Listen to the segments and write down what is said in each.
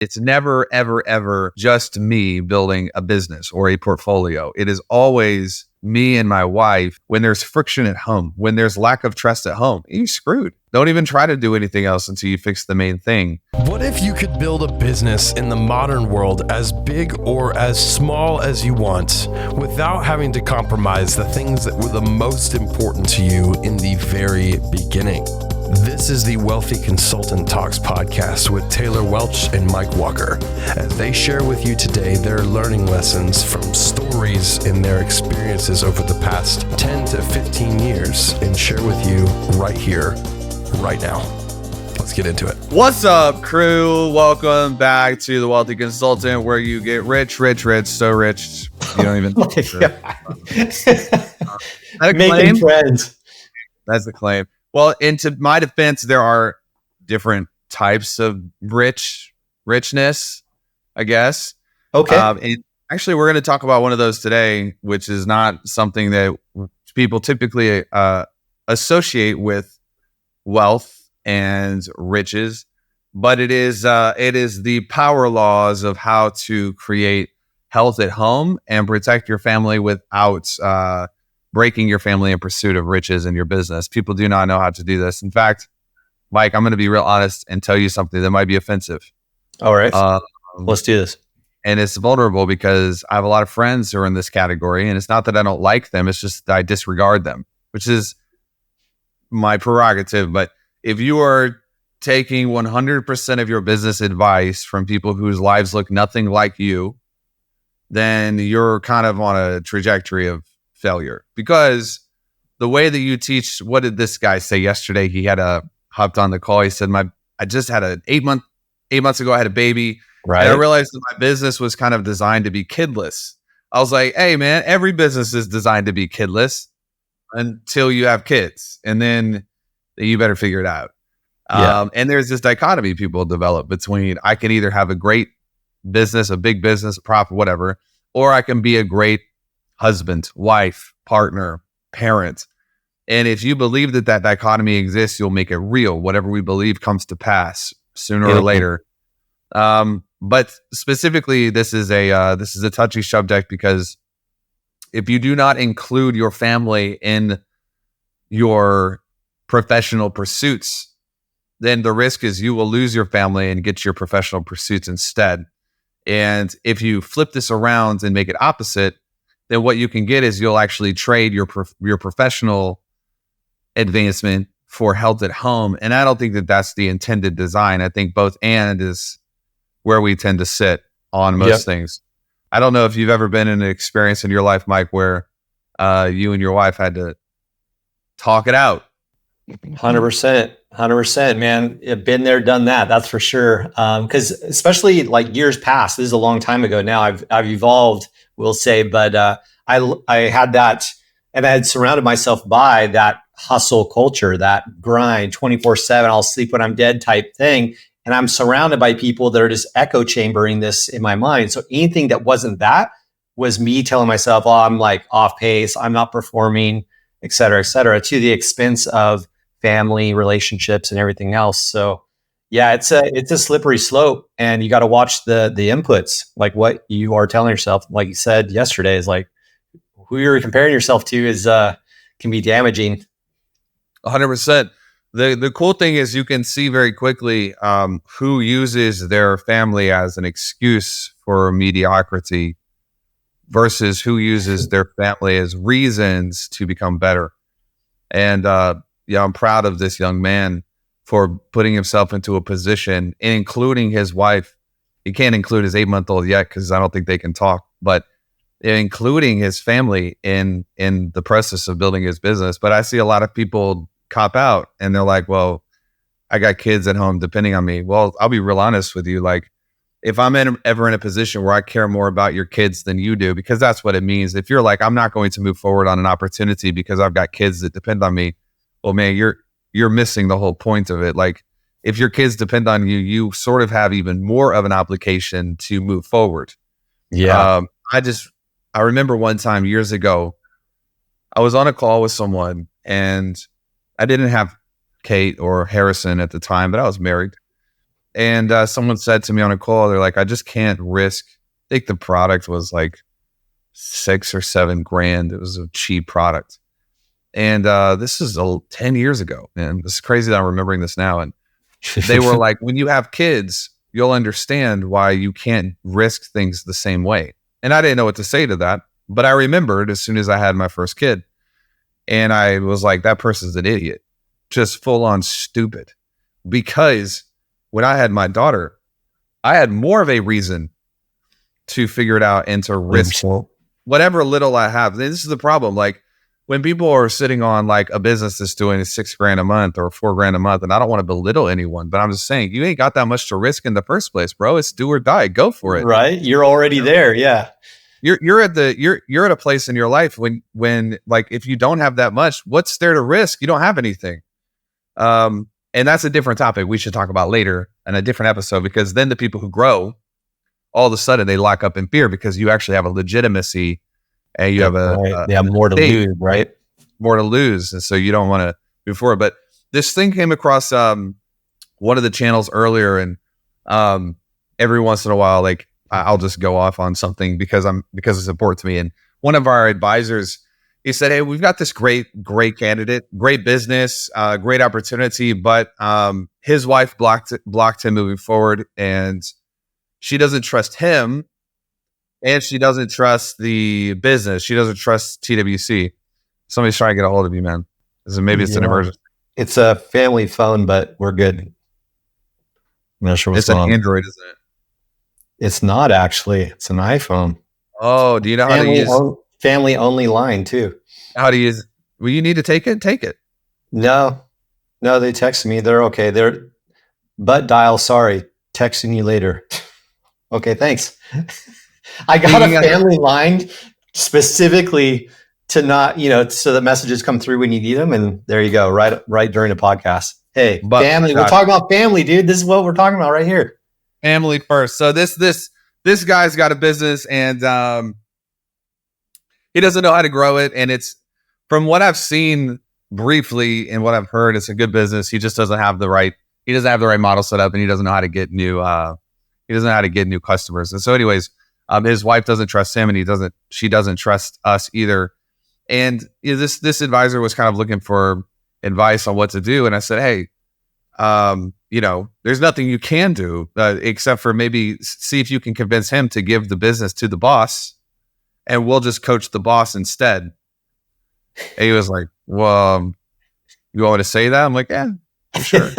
It's never, ever, ever just me building a business or a portfolio. It is always me and my wife. When there's friction at home, when there's lack of trust at home, you're screwed. Don't even try to do anything else until you fix the main thing. What if you could build a business in the modern world as big or as small as you want without having to compromise the things that were the most important to you in the very beginning? This is the Wealthy Consultant Talks podcast with Taylor Welch and Mike Walker, as they share with you today their learning lessons from stories in their experiences over the past 10 to 15 years and share with you right here, right now. Let's get into it. What's up, crew? Welcome back to the Wealthy Consultant, where you get rich, so rich you don't even making friends. That's the claim. Well, into my defense, there are different types of richness, I guess. Okay. And actually, we're going to talk about one of those today, which is not something that people typically associate with wealth and riches, but it is the power laws of how to create health at home and protect your family without breaking your family in pursuit of riches in your business. People do not know how to do this. In fact, Mike, I'm going to be real honest and tell you something that might be offensive. All right. Let's do this. And it's vulnerable because I have a lot of friends who are in this category, and it's not that I don't like them. It's just that I disregard them, which is my prerogative. But if you are taking 100% of your business advice from people whose lives look nothing like you, then you're kind of on a trajectory of failure, because the way that you teach, what did this guy say yesterday? He had hopped on the call. He said, I just had 8 months ago, I had a baby. Right. And I realized that my business was kind of designed to be kidless. I was like, hey man, every business is designed to be kidless until you have kids. And then you better figure it out. Yeah. And there's this dichotomy people develop between, I can either have a great business, a big business, a profit, whatever, or I can be a great husband, wife, partner, parent. And if you believe that that dichotomy exists, you'll make it real. Whatever we believe comes to pass sooner or later. But specifically, this is a touchy subject, because if you do not include your family in your professional pursuits, then the risk is you will lose your family and get your professional pursuits instead. And if you flip this around and make it opposite, then what you can get is you'll actually trade your professional advancement for health at home. And I don't think that that's the intended design. I think both and is where we tend to sit on most things. I don't know if you've ever been in an experience in your life, Mike, where you and your wife had to talk it out. 100%, man. I've been there, done that. That's for sure. Because especially like years past, this is a long time ago now. I've evolved, we'll say, but I had that, and I had surrounded myself by that hustle culture, that grind, 24/7. I'll sleep when I'm dead type thing. And I'm surrounded by people that are just echo chambering this in my mind. So anything that wasn't that was me telling myself, oh, I'm like off pace, I'm not performing, et cetera, to the expense of family relationships and everything else. So yeah, it's a slippery slope, and you got to watch the inputs, like what you are telling yourself. Like you said yesterday, is like who you're comparing yourself to is can be damaging. 100%. The cool thing is you can see very quickly who uses their family as an excuse for mediocrity versus who uses their family as reasons to become better. And I'm proud of this young man for putting himself into a position, including his wife. He can't include his 8-month-old yet because I don't think they can talk, but including his family in the process of building his business. But I see a lot of people cop out and they're like, well, I got kids at home depending on me. Well, I'll be real honest with you. Like, if I'm ever in a position where I care more about your kids than you do, because that's what it means. If you're like, I'm not going to move forward on an opportunity because I've got kids that depend on me, well, man, you're missing the whole point of it. Like, if your kids depend on you, you sort of have even more of an obligation to move forward. Yeah. I remember one time years ago, I was on a call with someone, and I didn't have Kate or Harrison at the time, but I was married. And someone said to me on a call, they're like, I just can't risk. I think the product was like 6 or 7 grand. It was a cheap product. And this is 10 years ago, man. This is crazy that I'm remembering this now. And they were like, when you have kids, you'll understand why you can't risk things the same way. And I didn't know what to say to that, but I remembered as soon as I had my first kid. And I was like, that person's an idiot, just full on stupid. Because when I had my daughter, I had more of a reason to figure it out and to risk whatever little I have. This is the problem. Like when people are sitting on like a business that's doing $6 grand a month or $4 grand a month, and I don't want to belittle anyone, but I'm just saying you ain't got that much to risk in the first place, bro. It's do or die. Go for it. Right. You're already there. Yeah. You're at a place in your life when like if you don't have that much, what's there to risk? You don't have anything. And that's a different topic we should talk about later in a different episode, because then the people who grow, all of a sudden they lock up in fear because you actually have a legitimacy and you have they have more to lose, right? More to lose. And so you don't want to move forward. But this thing came across one of the channels earlier, and every once in a while, like I'll just go off on something because it's important to me. And one of our advisors, he said, hey, we've got this great candidate, great business, great opportunity, but his wife blocked him moving forward, and she doesn't trust him, and she doesn't trust the business. She doesn't trust TWC. Somebody's trying to get a hold of you, man. Maybe it's an emergency. It's a family phone, but we're good. I'm not sure what's wrong. It's an Android, isn't it? It's not actually. It's an iPhone. Oh, do you know how to use family only line too? How to use? Well, you need to take it. Take it. No, they texted me. They're okay. They're but dial. Sorry, texting you later. Okay, thanks. I got a family line specifically to not, so the messages come through when you need them, and there you go, right during the podcast. Hey, family. We're talking about family, dude. This is what we're talking about right here. Family first. So this guy's got a business, and he doesn't know how to grow it. And it's, from what I've seen briefly and what I've heard, it's a good business. He just doesn't have the right model set up, and he doesn't know how to get new customers. And so anyways, his wife doesn't trust him, and she doesn't trust us either. And this advisor was kind of looking for advice on what to do. And I said, hey, there's nothing you can do except for maybe see if you can convince him to give the business to the boss, and we'll just coach the boss instead. And he was like, well, you want me to say that? I'm like, yeah, for sure.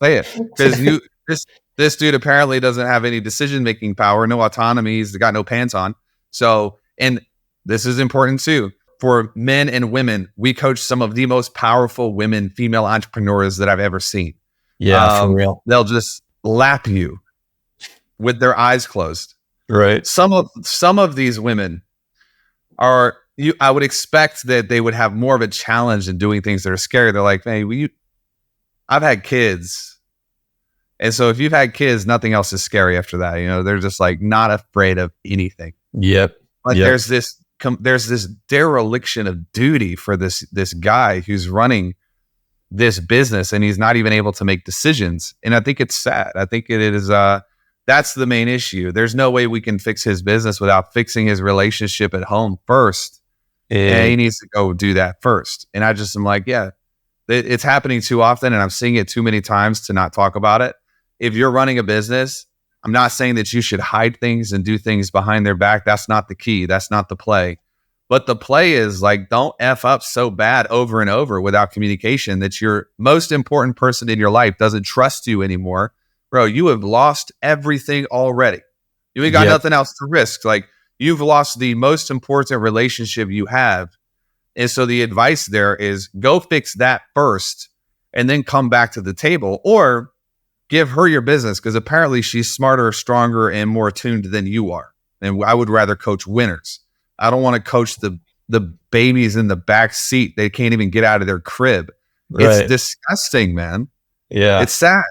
Say it. Because this dude apparently doesn't have any decision-making power, no autonomy. He's got no pants on. So, and this is important too. For men and women, we coach some of the most powerful female entrepreneurs that I've ever seen. Yeah, for real. They'll just lap you with their eyes closed. Right. Some of these women I would expect that they would have more of a challenge in doing things that are scary. They're like, hey, I've had kids. And so if you've had kids, nothing else is scary after that. They're just like not afraid of anything. Yep. But there's this dereliction of duty for this guy who's running this business, and he's not even able to make decisions. And I think it's sad. I think it is, that's the main issue. There's no way we can fix his business without fixing his relationship at home first. And he needs to go do that first. And I just am like, yeah, it's happening too often, and I'm seeing it too many times to not talk about it. If you're running a business, I'm not saying that you should hide things and do things behind their back. That's not the key. That's not the play. But the play is like, don't F up so bad over and over without communication that your most important person in your life doesn't trust you anymore. Bro, you have lost everything already. You ain't got nothing else to risk. Like, you've lost the most important relationship you have. And so the advice there is go fix that first and then come back to the table, or give her your business, because apparently she's smarter, stronger, and more attuned than you are. And I would rather coach winners. I don't want to coach the babies in the back seat. They can't even get out of their crib. Right. It's disgusting, man. Yeah. It's sad.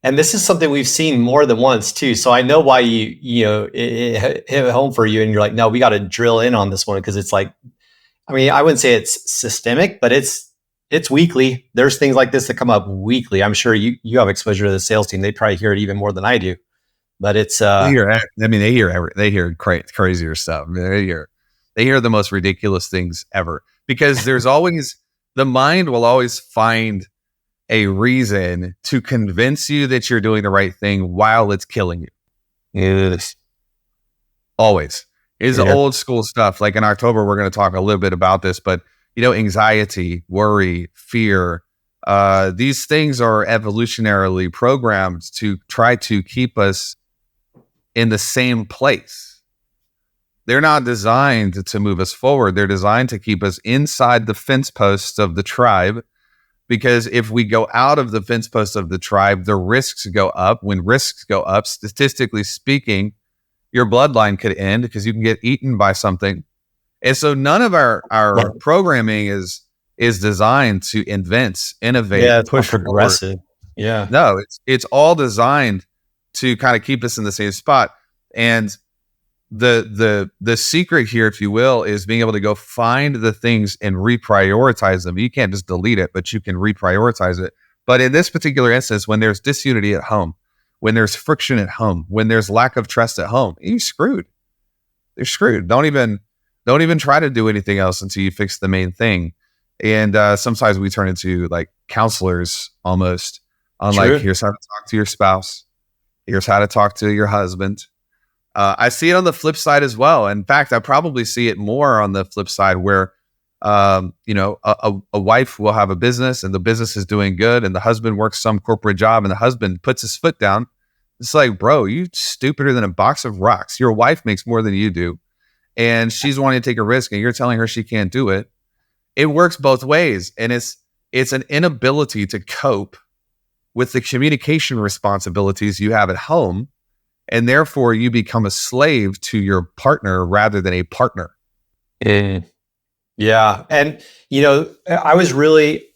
And this is something we've seen more than once too. So I know why it hit home for you, and you're like, no, we got to drill in on this one, because it's like, I mean, I wouldn't say it's systemic, but it's it's weekly. There's things like this that come up weekly. I'm sure you have exposure to the sales team. They probably hear it even more than I do. But it's they hear crazier stuff. I mean, they hear the most ridiculous things ever, because there's always, the mind will always find a reason to convince you that you're doing the right thing while it's killing you. yes. Always is old school stuff. Like in October, we're going to talk a little bit about this, but anxiety, worry, fear, these things are evolutionarily programmed to try to keep us in the same place. They're not designed to move us forward. They're designed to keep us inside the fence posts of the tribe, because if we go out of the fence posts of the tribe, the risks go up. When risks go up, statistically speaking, your bloodline could end because you can get eaten by something. And so none of our programming is designed to invent, innovate, push progressive. forward. Yeah. No, it's all designed to kind of keep us in the same spot. And the secret here, if you will, is being able to go find the things and reprioritize them. You can't just delete it, but you can reprioritize it. But in this particular instance, when there's disunity at home, when there's friction at home, when there's lack of trust at home, you're screwed. You're screwed. Don't even try to do anything else until you fix the main thing. And sometimes we turn into like counselors almost, on True. like, here's how to talk to your spouse. Here's how to talk to your husband. I see it on the flip side as well. In fact, I probably see it more on the flip side where, a wife will have a business and the business is doing good, and the husband works some corporate job and the husband puts his foot down. It's like, bro, you stupider than a box of rocks. Your wife makes more than you do, and she's wanting to take a risk, and you're telling her she can't do it. It works both ways. And it's an inability to cope with the communication responsibilities you have at home. And therefore you become a slave to your partner rather than a partner. Yeah. And, I was really,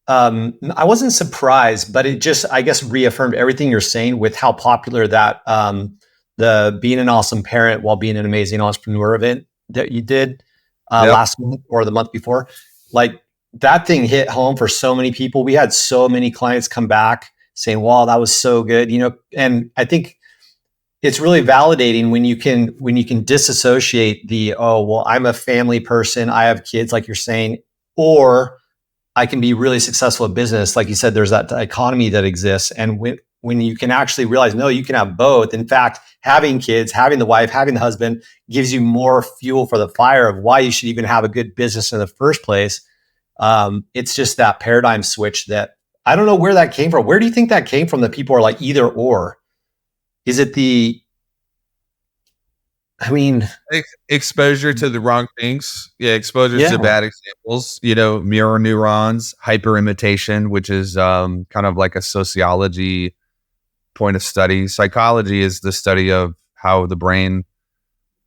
I wasn't surprised, but it just, I guess, reaffirmed everything you're saying with how popular that, the Being an Awesome Parent While Being an Amazing Entrepreneur event that you did last month or the month before. Like, that thing hit home for so many people. We had so many clients come back saying, wow, that was so good. And I think it's really validating when you can disassociate the, oh, well, I'm a family person, I have kids, like you're saying, or I can be really successful at business. Like you said, there's that dichotomy that exists. And when you can actually realize, no, you can have both. In fact, having kids, having the wife, having the husband gives you more fuel for the fire of why you should even have a good business in the first place. It's just that paradigm switch that I don't know where that came from. Where do you think that came from? That people are like either or? Is it exposure to the wrong things? Yeah, exposure to bad examples. Mirror neurons, hyper-imitation, which is kind of like a sociology point of study. Psychology is the study of how the brain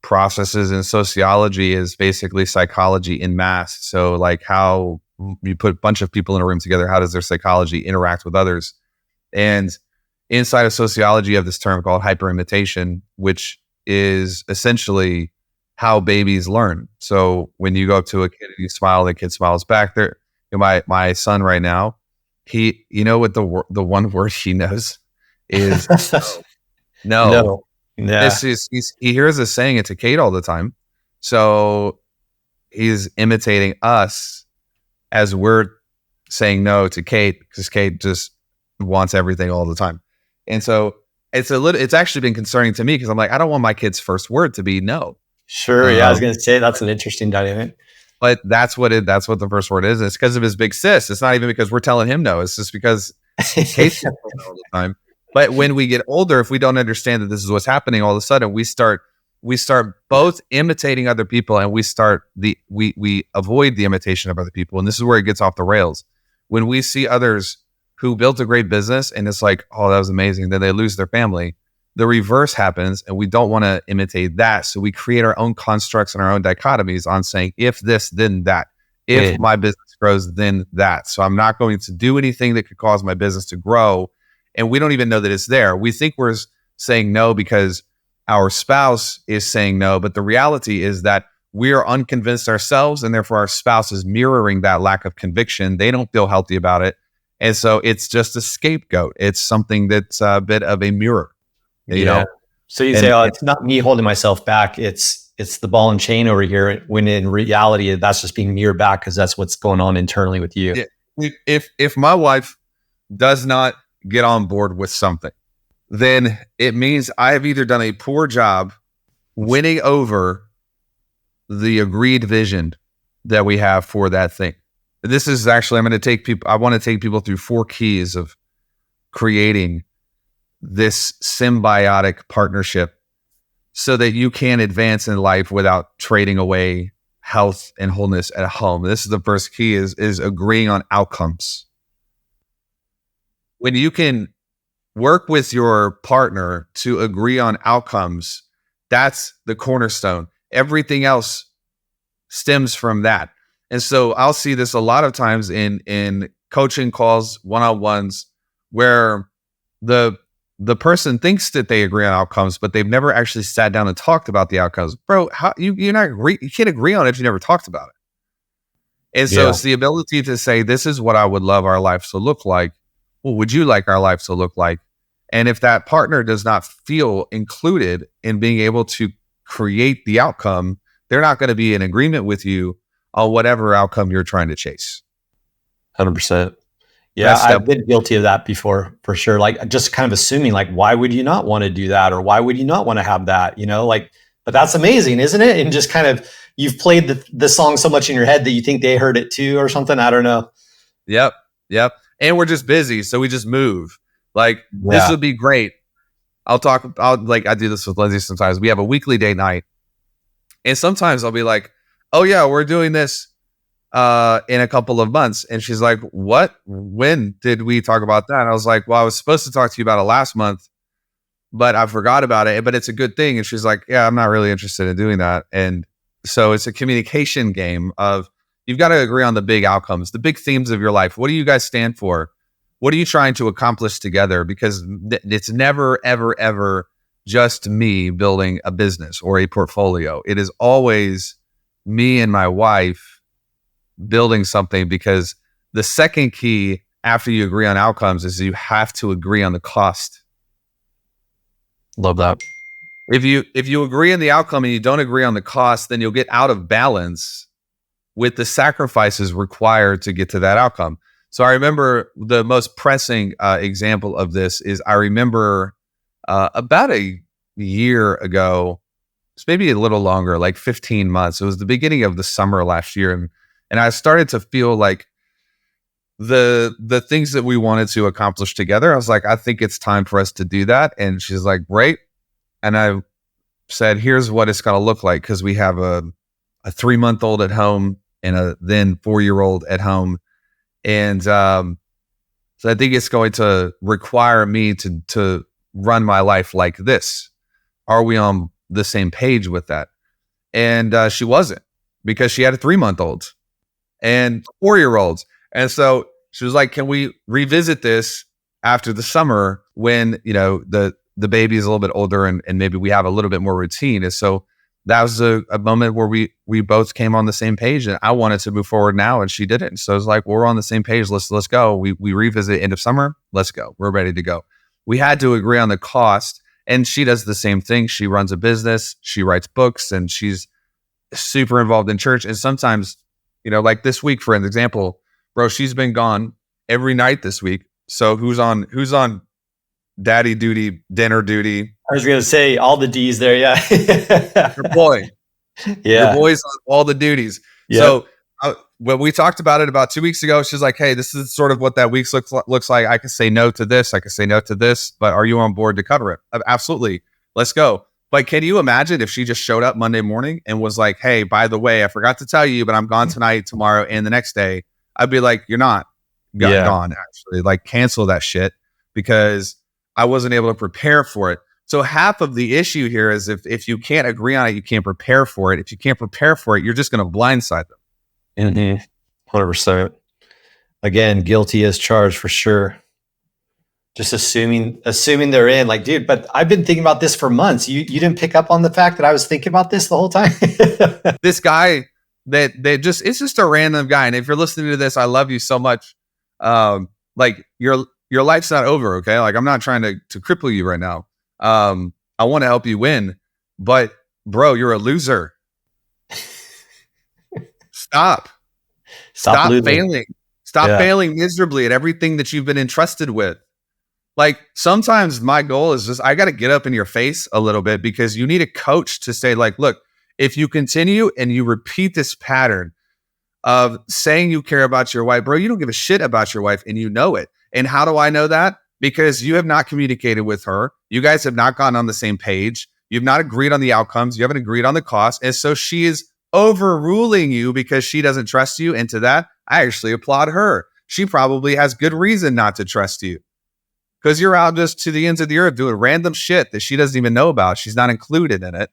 processes, and sociology is basically psychology in mass. So like how you put a bunch of people in a room together, how does their psychology interact with others? And inside of sociology, you have this term called hyperimitation, which is essentially how babies learn. So when you go up to a kid and you smile, the kid smiles back. There, my son right now, he, what the one word he knows is no. No. Yeah. He hears us saying it to Kate all the time. So he's imitating us as we're saying no to Kate, because Kate just wants everything all the time. And so it's actually been concerning to me, because I'm like, I don't want my kid's first word to be no. Sure. Yeah. I was going to say that's an interesting dynamic. But that's what the first word is. It's because of his big sis. It's not even because we're telling him no. It's just because Kate's all the time. But when we get older, if we don't understand that this is what's happening, all of a sudden we start both imitating other people, and we avoid the imitation of other people. And this is where it gets off the rails. When we see others who built a great business and it's like, oh, that was amazing, then they lose their family, the reverse happens, and we don't want to imitate that. So we create our own constructs and our own dichotomies on saying, if this, then that. If my business grows, then that. So I'm not going to do anything that could cause my business to grow. And we don't even know that it's there. We think we're saying no because our spouse is saying no, but the reality is that we are unconvinced ourselves, and therefore our spouse is mirroring that lack of conviction. They don't feel healthy about it. And so it's just a scapegoat. It's something that's a bit of a mirror, you know? So you say, oh, it's not me holding myself back. It's the ball and chain over here. When in reality, that's just being mirrored back because that's what's going on internally with you. If my wife does not get on board with something, then it means I have either done a poor job winning over the agreed vision that we have for that thing. This is actually, I want to take people through 4 keys of creating this symbiotic partnership so that you can advance in life without trading away health and wholeness at home. This is the first key is agreeing on outcomes. When you can work with your partner to agree on outcomes, that's the cornerstone. Everything else stems from that. And so I'll see this a lot of times in coaching calls, one-on-ones, where the person thinks that they agree on outcomes, but they've never actually sat down and talked about the outcomes. Bro, how you can't agree on it if you never talked about it. And so it's the ability to say, this is what I would love our life to look like. What would you like our life to look like? And if that partner does not feel included in being able to create the outcome, they're not going to be in agreement with you on whatever outcome you're trying to chase. 100%. Yeah, I've been guilty of that before, for sure. Like just kind of assuming, like, why would you not want to do that, or why would you not want to have that? You know, like, but that's amazing, isn't it? And just kind of, you've played the song so much in your head that you think they heard it too, or something. I don't know. Yep. And we're just busy, so we just move. Like this would be great. I do this with Lindsay sometimes. We have a weekly date night, and sometimes I'll be like, "Oh yeah, we're doing this in a couple of months," and she's like, "What? When did we talk about that?" And I was like, "Well, I was supposed to talk to you about it last month, but I forgot about it. But it's a good thing." And she's like, "Yeah, I'm not really interested in doing that." And so it's a communication game of you've got to agree on the big outcomes, the big themes of your life. What do you guys stand for? What are you trying to accomplish together? Because it's never, ever, ever just me building a business or a portfolio. It is always me and my wife building something, because the second key after you agree on outcomes is you have to agree on the cost. Love that. If you agree on the outcome and you don't agree on the cost, then you'll get out of balance with the sacrifices required to get to that outcome. So I remember the most pressing example of this is I remember about a year ago, it's maybe a little longer, like 15 months. It was the beginning of the summer last year. And I started to feel like the things that we wanted to accomplish together, I was like, I think it's time for us to do that. And she's like, great. And I said, here's what it's going to look like. Cause we have a 3-month-old at home and a then 4-year-old at home. And so I think it's going to require me to run my life like this. Are we on the same page with that? And she wasn't, because she had a 3-month-old and 4-year-olds. And so she was like, can we revisit this after the summer when, you know, the baby is a little bit older and maybe we have a little bit more routine. And so that was a moment where we both came on the same page, and I wanted to move forward now and she didn't. So it's like, well, we're on the same page. Let's go. We revisit end of summer. Let's go. We're ready to go. We had to agree on the cost, and she does the same thing. She runs a business, she writes books, and she's super involved in church. And sometimes, you know, like this week, for an example, bro, she's been gone every night this week. So who's on daddy duty, dinner duty? I was going to say all the D's there. Yeah. Your boy. Yeah. Your boy's on all the duties. Yep. So when we talked about it about 2 weeks ago, she's like, hey, this is sort of what that week looks like. I can say no to this. I can say no to this, but are you on board to cover it? Absolutely. Let's go. But can you imagine if she just showed up Monday morning and was like, hey, by the way, I forgot to tell you, but I'm gone tonight, tomorrow, and the next day? I'd be like, you're not gone, actually. Like, cancel that shit, because I wasn't able to prepare for it. So half of the issue here is if you can't agree on it, you can't prepare for it. If you can't prepare for it, you're just going to blindside them. Mm-hmm. 100%. Again, guilty as charged for sure. Just assuming they're in, like, dude, but I've been thinking about this for months. You didn't pick up on the fact that I was thinking about this the whole time. This guy that it's just a random guy. And if you're listening to this, I love you so much. Like your life's not over. Okay. Like I'm not trying to cripple you right now. I want to help you win, but bro, you're a loser. Stop failing. Stop failing miserably at everything that you've been entrusted with. Like sometimes my goal is just, I got to get up in your face a little bit because you need a coach to say like, look, if you continue and you repeat this pattern of saying you care about your wife, bro, you don't give a shit about your wife and you know it. And how do I know that? Because you have not communicated with her. You guys have not gotten on the same page. You've not agreed on the outcomes. You haven't agreed on the cost. And so she is overruling you because she doesn't trust you. And to that, I actually applaud her. She probably has good reason not to trust you because you're out just to the ends of the earth doing random shit that she doesn't even know about. She's not included in it.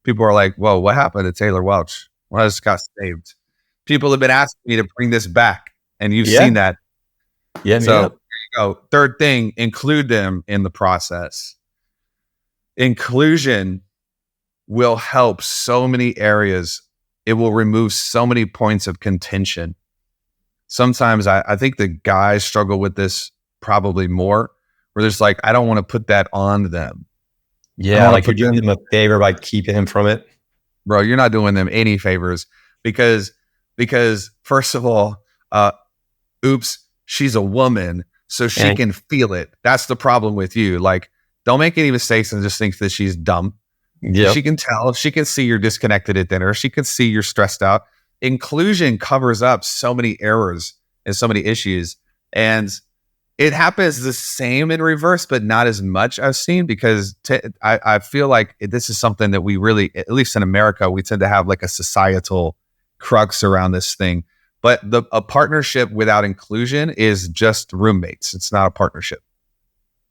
People are like, whoa, what happened to Taylor Welch? Well, I just got saved. People have been asking me to bring this back, and you've seen that. Yeah. So there you go. Third thing, include them in the process. Inclusion will help so many areas. It will remove so many points of contention. Sometimes I think the guys struggle with this probably more, where there's like, I don't want to put that on them. Yeah, like you're doing them a favor by keeping him from it. Bro, you're not doing them any favors because first of all, oops, she's a woman, so she can feel it. That's the problem with you. Like, don't make any mistakes and just think that she's dumb. Yeah, she can tell. She can see you're disconnected at dinner. She can see you're stressed out. Inclusion covers up so many errors and so many issues. And it happens the same in reverse, but not as much I've seen because I feel like this is something that we really, at least in America, we tend to have like a societal crux around this thing. But a partnership without inclusion is just roommates. It's not a partnership.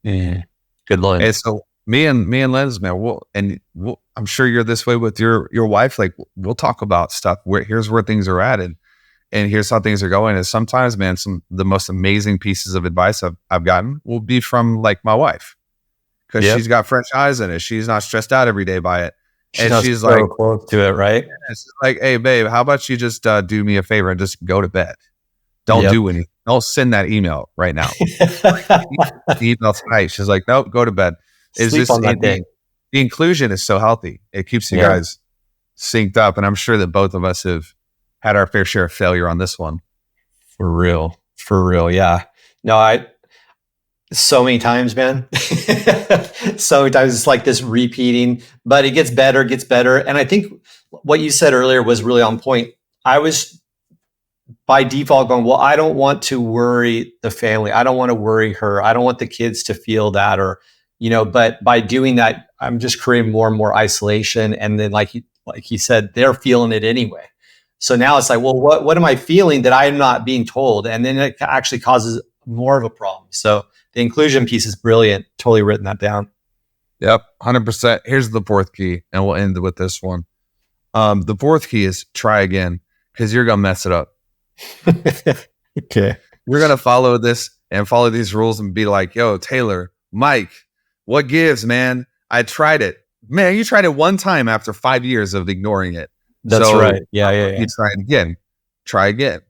Yeah. Good line. And so me and Lens, man, I'm sure you're this way with your wife. Like we'll talk about stuff here's where things are at and here's how things are going. And sometimes, man, the most amazing pieces of advice I've gotten will be from like my wife because she's got fresh eyes in it. She's not stressed out every day by it. She's so like close to it, right? She's like, hey, babe, how about you just do me a favor and just go to bed? Don't do anything. Don't send that email right now. The email's tight. She's like, nope, go to bed. Sleep on that day. The inclusion is so healthy. It keeps you guys synced up. And I'm sure that both of us have had our fair share of failure on this one. For real. Yeah. No, so many times, man. So many times it's like this repeating, but it gets better. And I think what you said earlier was really on point. I was by default going, well, I don't want to worry the family. I don't want to worry her. I don't want the kids to feel that but by doing that, I'm just creating more and more isolation. And then like he said, they're feeling it anyway. So now it's like, well, what am I feeling that I'm not being told? And then it actually causes more of a problem. So the inclusion piece is brilliant. Totally written that down. Yep. 100%. Here's the fourth key. And we'll end with this one. The fourth key is try again because you're going to mess it up. Okay. You're going to follow this and follow these rules and be like, yo, Taylor, Mike, what gives, man? I tried it. Man, you tried it one time after 5 years of ignoring it. That's right. Yeah. You try it again. Try again.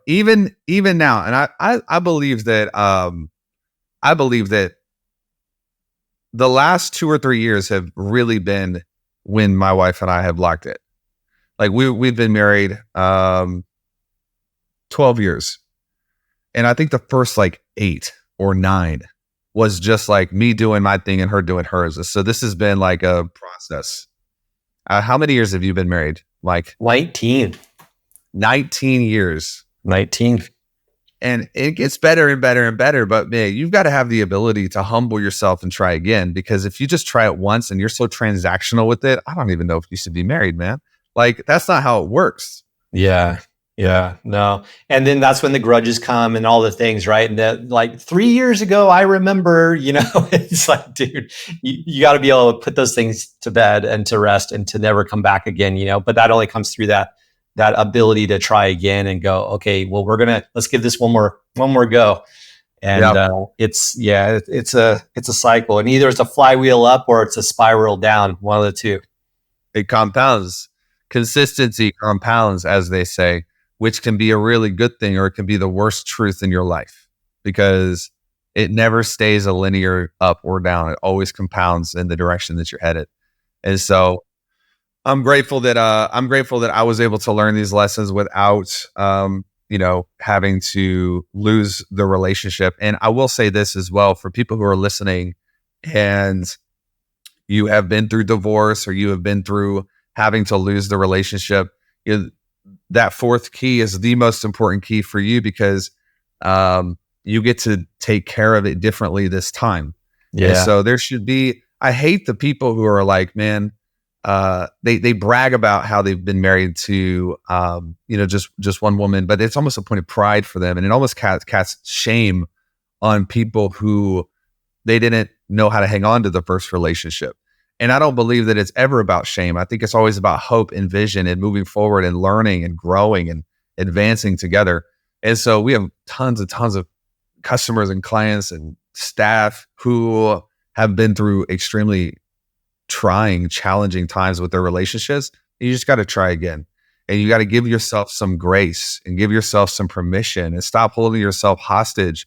Even now. And I believe that the last 2 or 3 years have really been when my wife and I have locked it. Like we've been married 12 years. And I think the first like 8 or 9 was just like me doing my thing and her doing hers. So this has been like a process. How many years have you been married, Mike? 19 years. 19. And it gets better and better and better. But man, you've got to have the ability to humble yourself and try again. Because if you just try it once and you're so transactional with it, I don't even know if you should be married, man. Like, that's not how it works. Yeah. No. And then that's when the grudges come and all the things, right? And that, like 3 years ago, I remember, it's like, dude, you got to be able to put those things to bed and to rest and to never come back again, but that only comes through that ability to try again and go, okay, well, let's give this one more go. And it's a cycle, and either it's a flywheel up or it's a spiral down, one of the two. It compounds. Consistency compounds, as they say, which can be a really good thing, or it can be the worst truth in your life, because it never stays a linear up or down. It always compounds in the direction that you're headed. And so I'm grateful that I was able to learn these lessons without having to lose the relationship. And I will say this as well, for people who are listening and you have been through divorce, or you have been through having to lose the relationship, that fourth key is the most important key for you, because you get to take care of it differently this time. Yeah. And so there should be, I hate the people who are like, man, they brag about how they've been married to, just one woman, but it's almost a point of pride for them. And it almost casts shame on people who they didn't know how to hang on to the first relationship. And I don't believe that it's ever about shame. I think it's always about hope and vision and moving forward and learning and growing and advancing together. And so we have tons of customers and clients and staff who have been through extremely trying, challenging times with their relationships. You just got to try again. And you got to give yourself some grace and give yourself some permission, and stop holding yourself hostage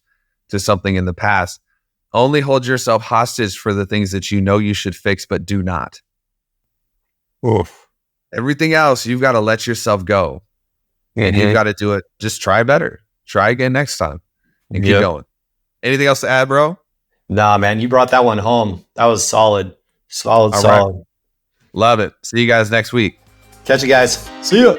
to something in the past. Only hold yourself hostage for the things that you know you should fix, but do not. Oof. Everything else, you've got to let yourself go. And you've got to do it. Just try better. Try again next time. And keep going. Anything else to add, bro? Nah, man, you brought that one home. That was solid. Solid. Right. Love it. See you guys next week. Catch you guys. See ya.